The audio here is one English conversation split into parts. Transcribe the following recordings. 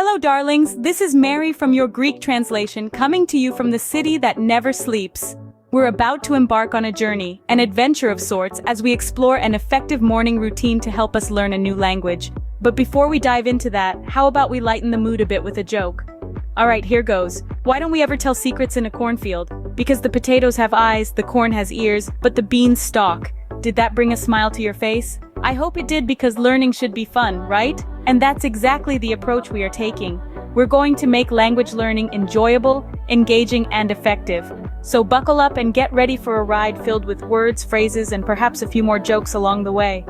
Hello darlings, this is Mary from your Greek translation coming to you from the city that never sleeps. We're about to embark on a journey, an adventure of sorts, as we explore an effective morning routine to help us learn a new language. But before we dive into that, how about we lighten the mood a bit with a joke? Alright, here goes. Why don't we ever tell secrets in a cornfield? Because the potatoes have eyes, the corn has ears, but the beans stalk. Did that bring a smile to your face? I hope it did, because learning should be fun, right? And that's exactly the approach we are taking. We're going to make language learning enjoyable, engaging, and effective. So buckle up and get ready for a ride filled with words, phrases, and perhaps a few more jokes along the way.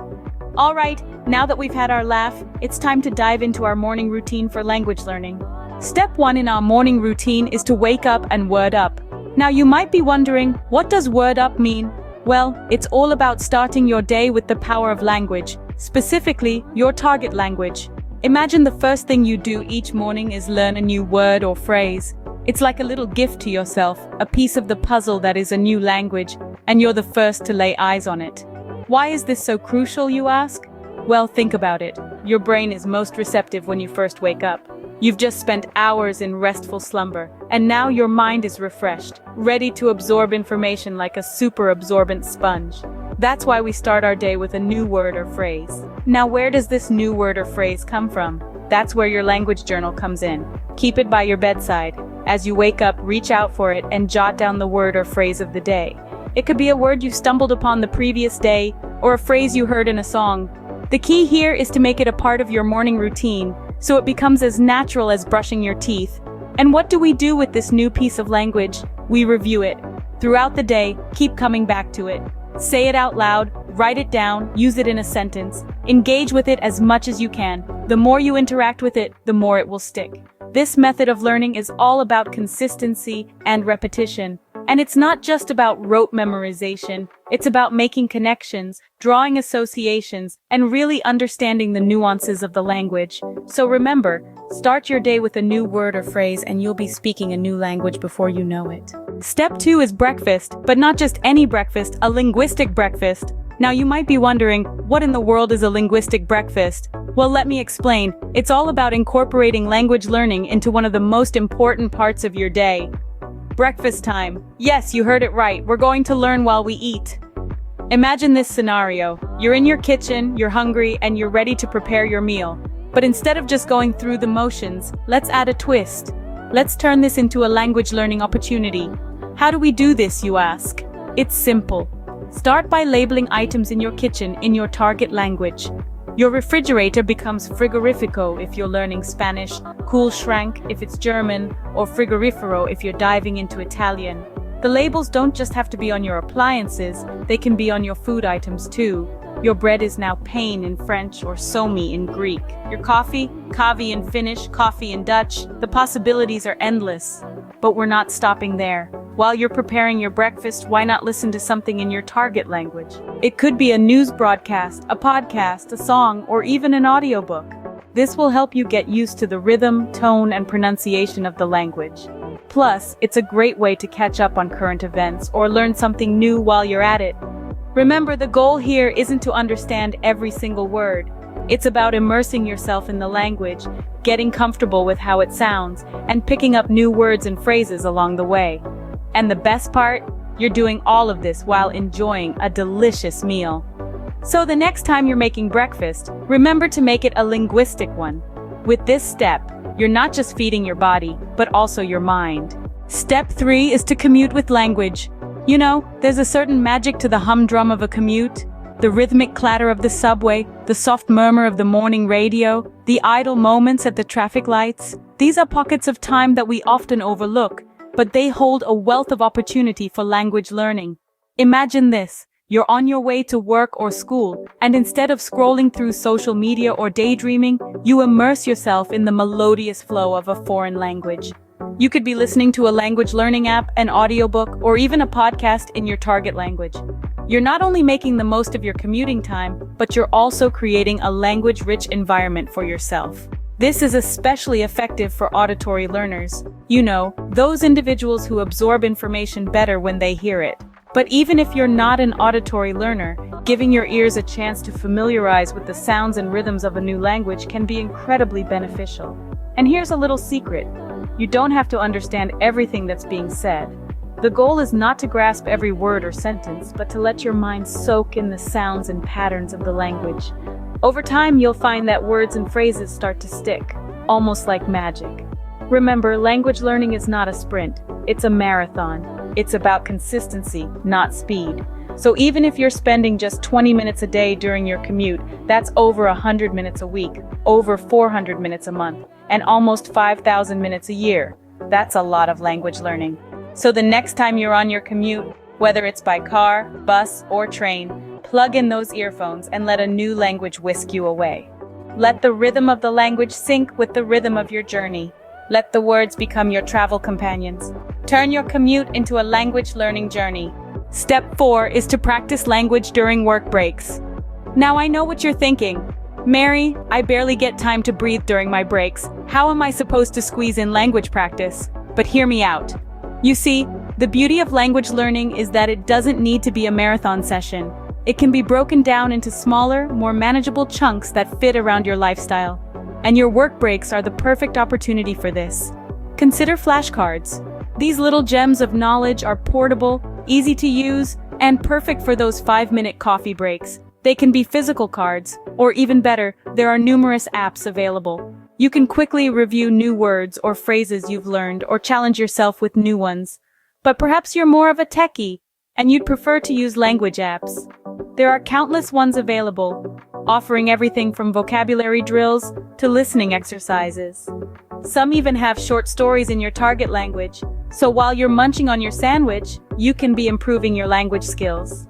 Alright, now that we've had our laugh, it's time to dive into our morning routine for language learning. Step 1 in our morning routine is to wake up and word up. Now you might be wondering, what does word up mean? Well, it's all about starting your day with the power of language, specifically your target language. Imagine the first thing you do each morning is learn a new word or phrase. It's like a little gift to yourself, a piece of the puzzle that is a new language, and you're the first to lay eyes on it. Why is this so crucial, you ask? Well, think about it. Your brain is most receptive when you first wake up. You've just spent hours in restful slumber, and now your mind is refreshed, ready to absorb information like a super absorbent sponge. That's why we start our day with a new word or phrase. Now, where does this new word or phrase come from? That's where your language journal comes in. Keep it by your bedside. As you wake up, reach out for it and jot down the word or phrase of the day. It could be a word you stumbled upon the previous day, or a phrase you heard in a song. The key here is to make it a part of your morning routine, so it becomes as natural as brushing your teeth. And what do we do with this new piece of language? We review it. Throughout the day, keep coming back to it. Say it out loud, write it down, use it in a sentence. Engage with it as much as you can. The more you interact with it, the more it will stick. This method of learning is all about consistency and repetition. And it's not just about rote memorization, it's about making connections, drawing associations, and really understanding the nuances of the language. So remember, start your day with a new word or phrase and you'll be speaking a new language before you know it. Step 2 is breakfast, but not just any breakfast, a linguistic breakfast. Now you might be wondering, what in the world is a linguistic breakfast? Well, let me explain. It's all about incorporating language learning into one of the most important parts of your day. Breakfast time. Yes, you heard it right. We're going to learn while we eat. Imagine this scenario. You're in your kitchen, you're hungry, and you're ready to prepare your meal. But instead of just going through the motions, let's add a twist. Let's turn this into a language learning opportunity. How do we do this, you ask? It's simple. Start by labeling items in your kitchen in your target language. Your refrigerator becomes frigorifico if you're learning Spanish, Kühlschrank if it's German, or frigorifero if you're diving into Italian. The labels don't just have to be on your appliances, they can be on your food items too. Your bread is now pain in French or somi in Greek. Your coffee, kavi in Finnish, coffee in Dutch. The possibilities are endless. But we're not stopping there. While you're preparing your breakfast, why not listen to something in your target language? It could be a news broadcast, a podcast, a song, or even an audiobook. This will help you get used to the rhythm, tone, and pronunciation of the language. Plus, it's a great way to catch up on current events or learn something new while you're at it. Remember, the goal here isn't to understand every single word. It's about immersing yourself in the language, getting comfortable with how it sounds, and picking up new words and phrases along the way. And the best part? You're doing all of this while enjoying a delicious meal. So the next time you're making breakfast, remember to make it a linguistic one. With this step, you're not just feeding your body, but also your mind. Step 3 is to commute with language. You know, there's a certain magic to the humdrum of a commute. The rhythmic clatter of the subway, the soft murmur of the morning radio, the idle moments at the traffic lights. These are pockets of time that we often overlook, but they hold a wealth of opportunity for language learning. Imagine this. You're on your way to work or school, and instead of scrolling through social media or daydreaming, you immerse yourself in the melodious flow of a foreign language. You could be listening to a language learning app, an audiobook, or even a podcast in your target language. You're not only making the most of your commuting time, but you're also creating a language-rich environment for yourself. This is especially effective for auditory learners. You know, those individuals who absorb information better when they hear it. But even if you're not an auditory learner, giving your ears a chance to familiarize with the sounds and rhythms of a new language can be incredibly beneficial. And here's a little secret. You don't have to understand everything that's being said. The goal is not to grasp every word or sentence, but to let your mind soak in the sounds and patterns of the language. Over time, you'll find that words and phrases start to stick, almost like magic. Remember, language learning is not a sprint, it's a marathon. It's about consistency, not speed. So even if you're spending just 20 minutes a day during your commute, that's over 100 minutes a week, over 400 minutes a month, and almost 5,000 minutes a year. That's a lot of language learning. So the next time you're on your commute, whether it's by car, bus, or train, plug in those earphones and let a new language whisk you away. Let the rhythm of the language sync with the rhythm of your journey. Let the words become your travel companions. Turn your commute into a language learning journey. Step 4 is to practice language during work breaks. Now I know what you're thinking. Mary, I barely get time to breathe during my breaks. How am I supposed to squeeze in language practice? But hear me out. You see, the beauty of language learning is that it doesn't need to be a marathon session. It can be broken down into smaller, more manageable chunks that fit around your lifestyle. And your work breaks are the perfect opportunity for this. Consider flashcards. These little gems of knowledge are portable, easy to use, and perfect for those 5-minute coffee breaks. They can be physical cards, or even better, there are numerous apps available. You can quickly review new words or phrases you've learned or challenge yourself with new ones. But perhaps you're more of a techie, and you'd prefer to use language apps. There are countless ones available, offering everything from vocabulary drills to listening exercises. Some even have short stories in your target language, so while you're munching on your sandwich, you can be improving your language skills.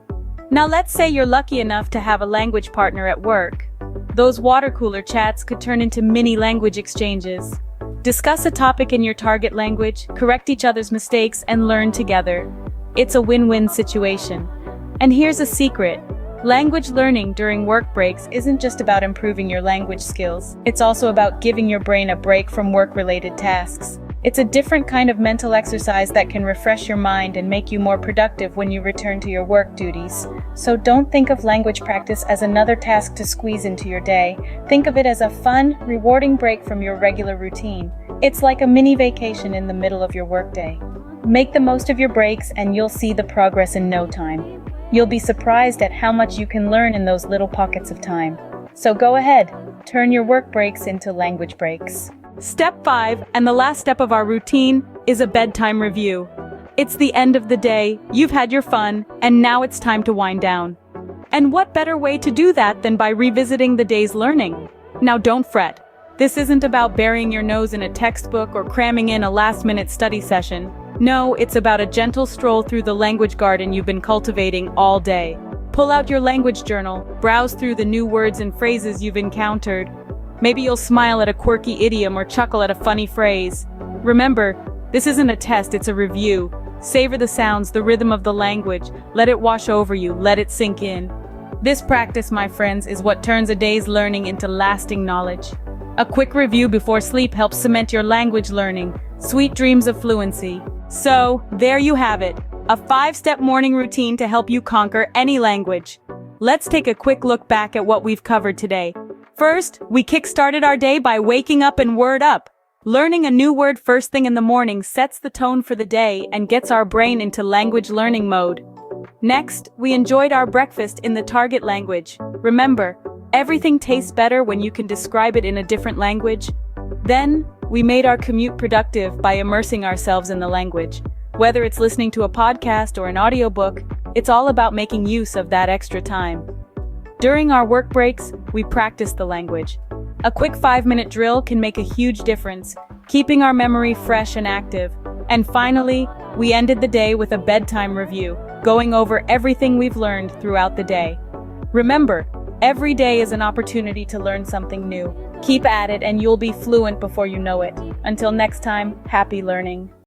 Now let's say you're lucky enough to have a language partner at work. Those water cooler chats could turn into mini language exchanges. Discuss a topic in your target language, correct each other's mistakes, and learn together. It's a win-win situation. And here's a secret. Language learning during work breaks isn't just about improving your language skills. It's also about giving your brain a break from work-related tasks. It's a different kind of mental exercise that can refresh your mind and make you more productive when you return to your work duties. So don't think of language practice as another task to squeeze into your day. Think of it as a fun, rewarding break from your regular routine. It's like a mini vacation in the middle of your workday. Make the most of your breaks and you'll see the progress in no time. You'll be surprised at how much you can learn in those little pockets of time. So go ahead, turn your work breaks into language breaks. Step 5, and the last step of our routine, is a bedtime review. It's the end of the day, you've had your fun, and now it's time to wind down. And what better way to do that than by revisiting the day's learning? Now don't fret. This isn't about burying your nose in a textbook or cramming in a last-minute study session. No, it's about a gentle stroll through the language garden you've been cultivating all day. Pull out your language journal, browse through the new words and phrases you've encountered. Maybe you'll smile at a quirky idiom or chuckle at a funny phrase. Remember, this isn't a test, it's a review. Savor the sounds, the rhythm of the language. Let it wash over you, let it sink in. This practice, my friends, is what turns a day's learning into lasting knowledge. A quick review before sleep helps cement your language learning. Sweet dreams of fluency. So, there you have it. A 5-step morning routine to help you conquer any language. Let's take a quick look back at what we've covered today. First, we kick-started our day by waking up and word up. Learning a new word first thing in the morning sets the tone for the day and gets our brain into language learning mode. Next, we enjoyed our breakfast in the target language. Remember, everything tastes better when you can describe it in a different language. Then, we made our commute productive by immersing ourselves in the language. Whether it's listening to a podcast or an audiobook, it's all about making use of that extra time. During our work breaks, we practice the language. A quick 5-minute drill can make a huge difference, keeping our memory fresh and active. And finally, we ended the day with a bedtime review, going over everything we've learned throughout the day. Remember, every day is an opportunity to learn something new. Keep at it and you'll be fluent before you know it. Until next time, happy learning.